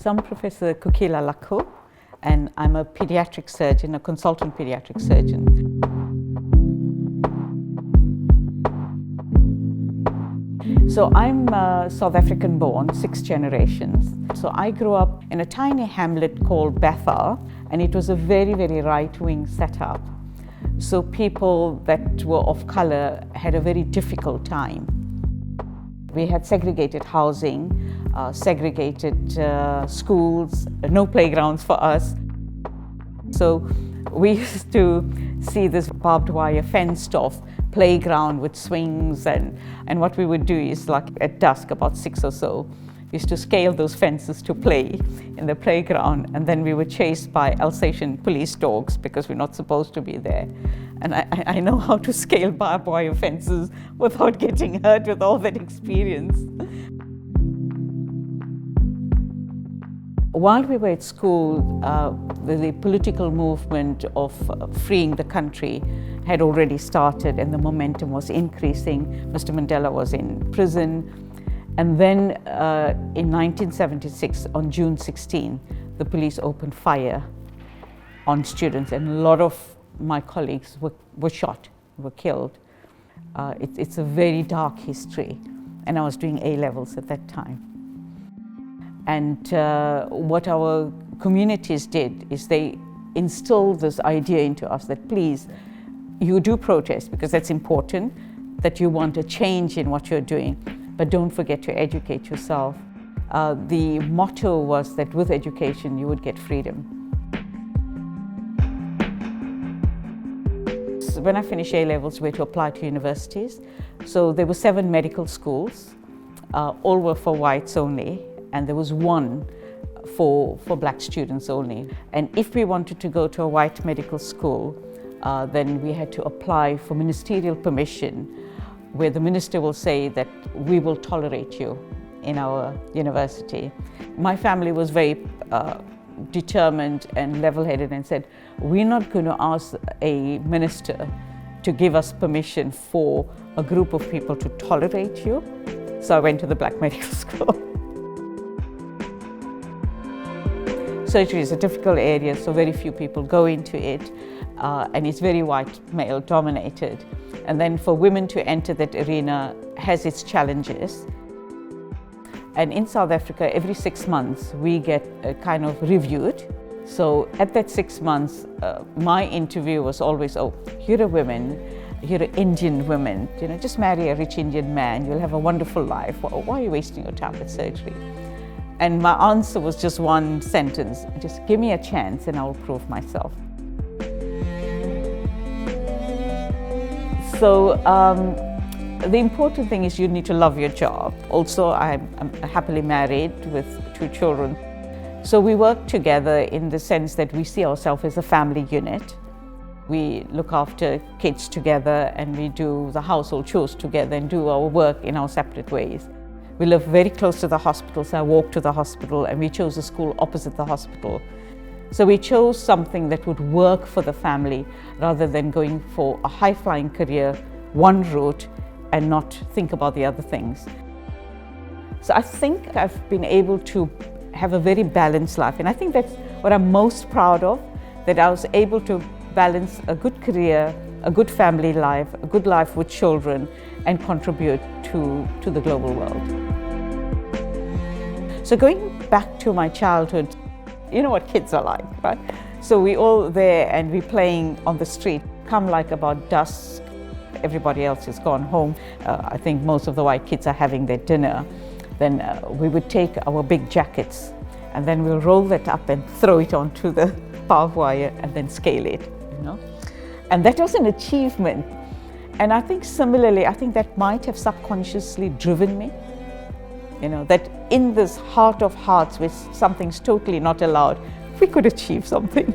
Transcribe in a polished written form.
So I'm Professor Kokila Lakhoo, and I'm a pediatric surgeon, a consultant pediatric surgeon. So I'm South African born, 6 generations. So I grew up in a tiny hamlet called Bethel, and it was a very, very right-wing setup. So people that were of color had a very difficult time. We had segregated housing, segregated schools, no playgrounds for us. So we used to see this barbed wire fenced off playground with swings, and what we would do is, like at dusk, about 6 or so, we used to scale those fences to play in the playground, and then we were chased by Alsatian police dogs because we're not supposed to be there. And I know how to scale barbed wire fences without getting hurt with all that experience. While we were at school, the political movement of freeing the country had already started, and the momentum was increasing. Mr. Mandela was in prison. And then in 1976, on June 16, the police opened fire on students, and a lot of my colleagues were shot, were killed. It's a very dark history, and I was doing A-levels at that time. And what our communities did is they instilled this idea into us that, please, you do protest because that's important, that you want a change in what you're doing, but don't forget to educate yourself. The motto was that with education you would get freedom. So when I finished A-levels, we had to apply to universities. So there were 7 medical schools, all were for whites only, and there was one for black students only. And if we wanted to go to a white medical school, then we had to apply for ministerial permission, where the minister will say that we will tolerate you in our university. My family was very determined and level-headed and said, we're not going to ask a minister to give us permission for a group of people to tolerate you. So I went to the black medical school. Surgery is a difficult area, so very few people go into it, and it's very white male dominated. And then for women to enter that arena has its challenges. And in South Africa, every 6 months, we get kind of reviewed. So at that 6 months, my interview was always, oh, you're a woman, you're an Indian woman, just marry a rich Indian man, you'll have a wonderful life. Why are you wasting your time with surgery? And my answer was just one sentence, just give me a chance and I'll prove myself. So the important thing is you need to love your job. Also, I'm happily married with 2 children. So we work together in the sense that we see ourselves as a family unit. We look after kids together, and we do the household chores together and do our work in our separate ways. We live very close to the hospital, so I walk to the hospital, and we chose a school opposite the hospital. So we chose something that would work for the family rather than going for a high-flying career, one route, and not think about the other things. So I think I've been able to have a very balanced life, and I think that's what I'm most proud of, that I was able to balance a good career, a good family life, a good life with children, and contribute to the global world. So going back to my childhood, you know what kids are like, right? So we're all there and we're playing on the street. Come like about dusk, everybody else has gone home. I think most of the white kids are having their dinner. Then we would take our big jackets and then we'll roll that up and throw it onto the barbed wire and then scale it, And that was an achievement. And I think similarly, I think that might have subconsciously driven me, that in this heart of hearts where something's totally not allowed, we could achieve something.